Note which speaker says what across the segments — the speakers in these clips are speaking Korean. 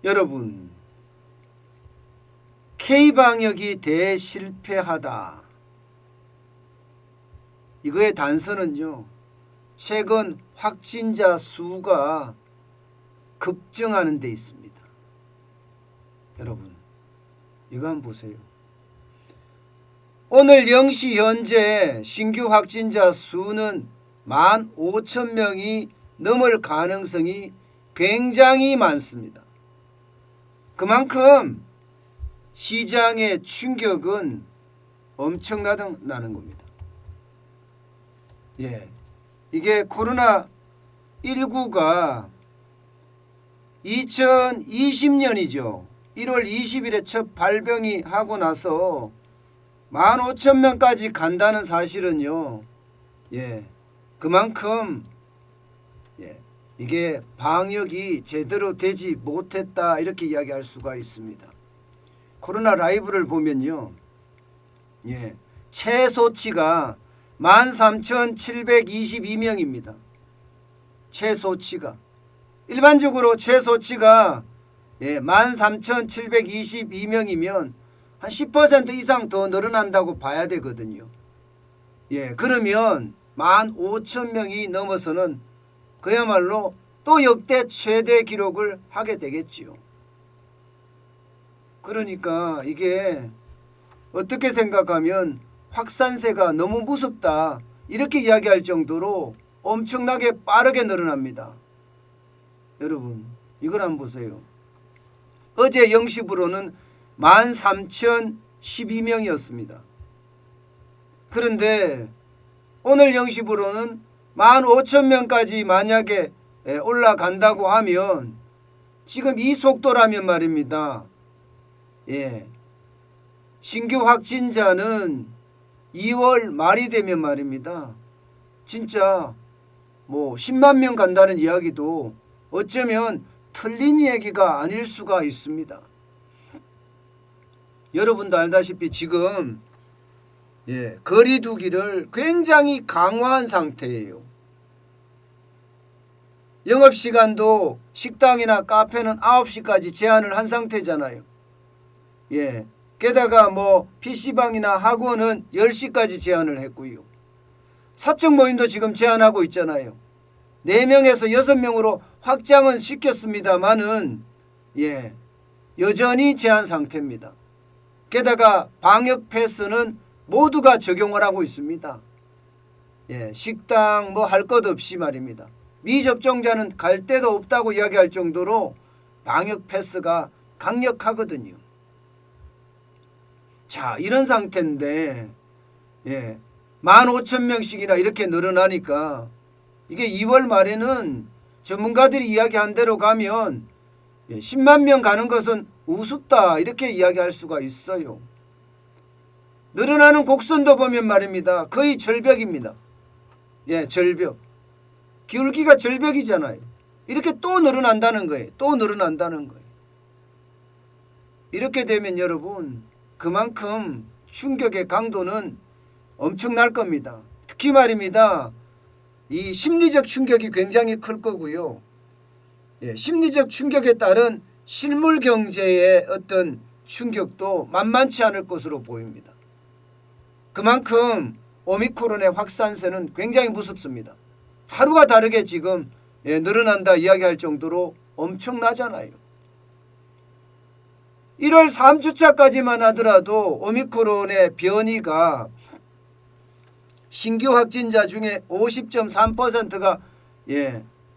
Speaker 1: 여러분, K방역이 대실패하다. 이거의 단서는요, 최근 확진자 수가 급증하는 데 있습니다. 여러분, 이거 한번 보세요. 오늘 0시 현재 신규 확진자 수는 15,000명이 넘을 가능성이 굉장히 많습니다. 그만큼 시장의 충격은 엄청나다는 겁니다. 이게 코로나19가 2020년이죠. 1월 20일에 첫 발병이 하고 나서 15,000명까지 간다는 사실은요. 그만큼 이게 방역이 제대로 되지 못했다 이렇게 이야기할 수가 있습니다. 코로나 라이브를 보면요. 최소치가 13,722명입니다. 최소치가. 일반적으로 최소치가 13,722명이면 한 10% 이상 더 늘어난다고 봐야 되거든요. 그러면 15,000명이 넘어서는 그야말로 또 역대 최대 기록을 하게 되겠지요. 그러니까 이게 어떻게 생각하면 확산세가 너무 무섭다 이렇게 이야기할 정도로 엄청나게 빠르게 늘어납니다. 여러분, 이걸 한번 보세요. 어제 0시부로는 13,012명이었습니다. 그런데 오늘 0시부로는 15,000명까지 만약에 올라간다고 하면 지금 이 속도라면 말입니다. 신규 확진자는 2월 말이 되면 말입니다. 진짜 10만 명 간다는 이야기도 어쩌면 틀린 얘기가 아닐 수가 있습니다. 여러분도 알다시피 지금 거리 두기를 굉장히 강화한 상태예요. 영업시간도 식당이나 카페는 9시까지 제한을 한 상태잖아요. 게다가 PC방이나 학원은 10시까지 제한을 했고요. 사적 모임도 지금 제한하고 있잖아요. 4명에서 6명으로 확장은 시켰습니다만은 여전히 제한 상태입니다. 게다가 방역 패스는 모두가 적용을 하고 있습니다. 식당 할 것 없이 말입니다. 미접종자는 갈 데도 없다고 이야기할 정도로 방역 패스가 강력하거든요. 자, 이런 상태인데 15,000명씩이나 이렇게 늘어나니까 이게 2월 말에는 전문가들이 이야기한 대로 가면 10만 명 가는 것은 우습다 이렇게 이야기할 수가 있어요. 늘어나는 곡선도 보면 말입니다. 거의 절벽입니다. 절벽. 기울기가 절벽이잖아요. 이렇게 또 늘어난다는 거예요. 또 늘어난다는 거예요. 이렇게 되면 여러분 그만큼 충격의 강도는 엄청날 겁니다. 특히 말입니다. 이 심리적 충격이 굉장히 클 거고요. 심리적 충격에 따른 실물 경제의 어떤 충격도 만만치 않을 것으로 보입니다. 그만큼 오미크론의 확산세는 굉장히 무섭습니다. 하루가 다르게 지금 늘어난다 이야기할 정도로 엄청나잖아요. 1월 3주차까지만 하더라도 오미크론의 변이가 신규 확진자 중에 50.3%가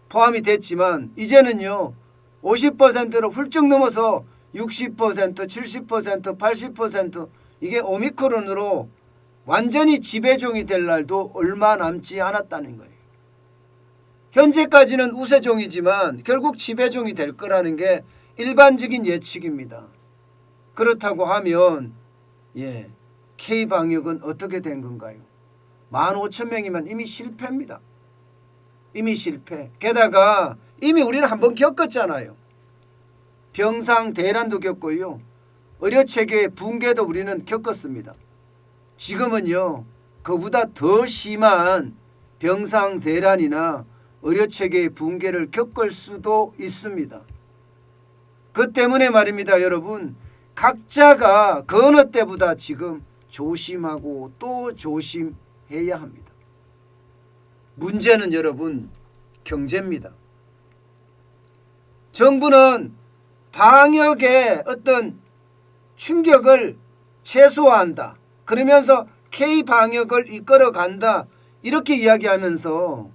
Speaker 1: 포함이 됐지만 이제는요 50%로 훌쩍 넘어서 60%, 70%, 80% 이게 오미크론으로 완전히 지배종이 될 날도 얼마 남지 않았다는 거예요. 현재까지는 우세종이지만 결국 지배종이 될 거라는 게 일반적인 예측입니다. 그렇다고 하면 K방역은 어떻게 된 건가요? 15,000명이면 이미 실패입니다. 이미 실패. 게다가 이미 우리는 한번 겪었잖아요. 병상 대란도 겪고요. 의료체계 붕괴도 우리는 겪었습니다. 지금은요. 그보다 더 심한 병상 대란이나 의료체계의 붕괴를 겪을 수도 있습니다. 그 때문에 말입니다, 여러분. 각자가 그 어느 때보다 지금 조심하고 또 조심해야 합니다. 문제는 여러분 경제입니다. 정부는 방역의 어떤 충격을 최소화한다. 그러면서 K방역을 이끌어간다. 이렇게 이야기하면서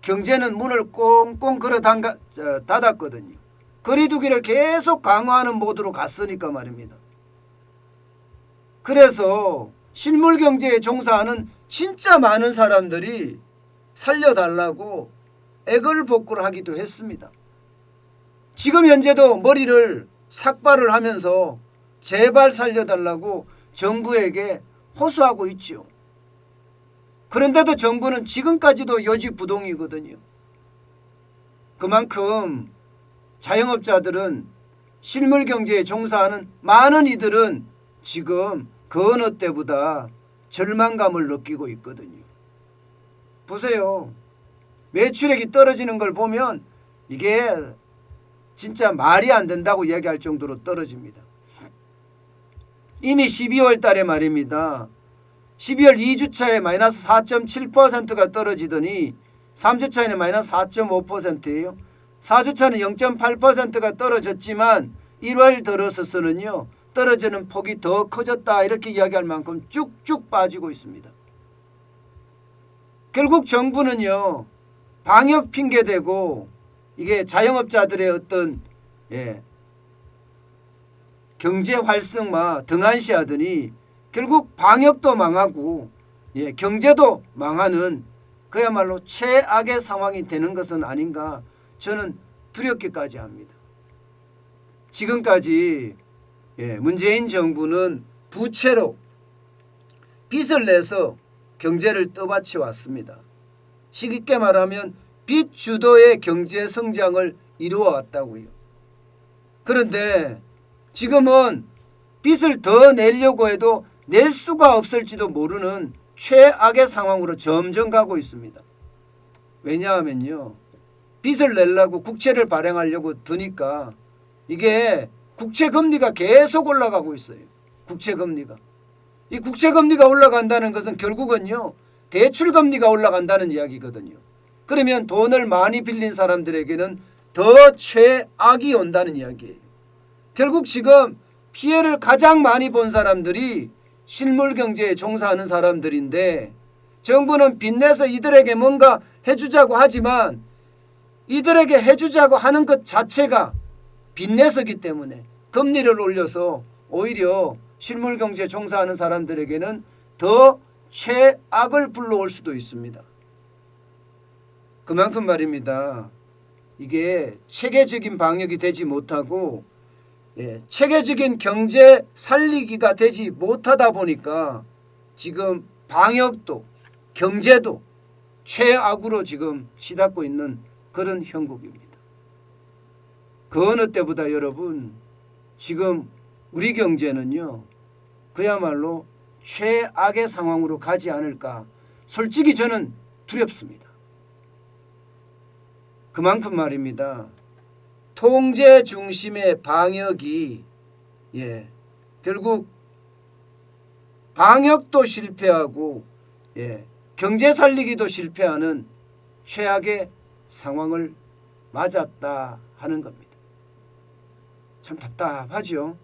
Speaker 1: 경제는 문을 꽁꽁 걸어 닫았거든요. 거리두기를 계속 강화하는 모드로 갔으니까 말입니다. 그래서 실물경제에 종사하는 진짜 많은 사람들이 살려달라고 애걸복걸을 하기도 했습니다. 지금 현재도 머리를 삭발을 하면서 제발 살려달라고 정부에게 호소하고 있죠. 그런데도 정부는 지금까지도 요지부동이거든요. 그만큼 자영업자들은 실물경제에 종사하는 많은 이들은 지금 그 어느 때보다 절망감을 느끼고 있거든요. 보세요. 매출액이 떨어지는 걸 보면 이게 진짜 말이 안 된다고 이야기할 정도로 떨어집니다. 이미 12월 달에 말입니다. 12월 2주차에 마이너스 4.7%가 떨어지더니 3주차에는 마이너스 4.5%예요. 4주차는 0.8%가 떨어졌지만 1월 들어서서는요. 떨어지는 폭이 더 커졌다 이렇게 이야기할 만큼 쭉쭉 빠지고 있습니다. 결국 정부는요. 방역 핑계대고 이게 자영업자들의 어떤 경제 활성화 등한시하더니 결국 방역도 망하고 경제도 망하는 그야말로 최악의 상황이 되는 것은 아닌가 저는 두렵기까지 합니다. 지금까지 문재인 정부는 부채로 빚을 내서 경제를 떠받쳐 왔습니다. 쉽게 말하면 빚 주도의 경제 성장을 이루어 왔다고요. 그런데 지금은 빚을 더 내려고 해도 낼 수가 없을지도 모르는 최악의 상황으로 점점 가고 있습니다. 왜냐하면요. 빚을 내려고 국채를 발행하려고 드니까 이게 국채금리가 계속 올라가고 있어요. 국채금리가. 이 국채금리가 올라간다는 것은 결국은요. 대출금리가 올라간다는 이야기거든요. 그러면 돈을 많이 빌린 사람들에게는 더 최악이 온다는 이야기예요. 결국 지금 피해를 가장 많이 본 사람들이 실물경제에 종사하는 사람들인데 정부는 빚내서 이들에게 뭔가 해주자고 하지만 이들에게 해주자고 하는 것 자체가 빚내서기 때문에 금리를 올려서 오히려 실물경제에 종사하는 사람들에게는 더 최악을 불러올 수도 있습니다. 그만큼 말입니다. 이게 체계적인 방역이 되지 못하고 체계적인 경제 살리기가 되지 못하다 보니까 지금 방역도 경제도 최악으로 지금 치닫고 있는 그런 형국입니다. 그 어느 때보다 여러분 지금 우리 경제는요 그야말로 최악의 상황으로 가지 않을까 솔직히 저는 두렵습니다. 그만큼 말입니다. 통제 중심의 방역이 결국 방역도 실패하고 경제 살리기도 실패하는 최악의 상황을 맞았다 하는 겁니다. 참 답답하죠.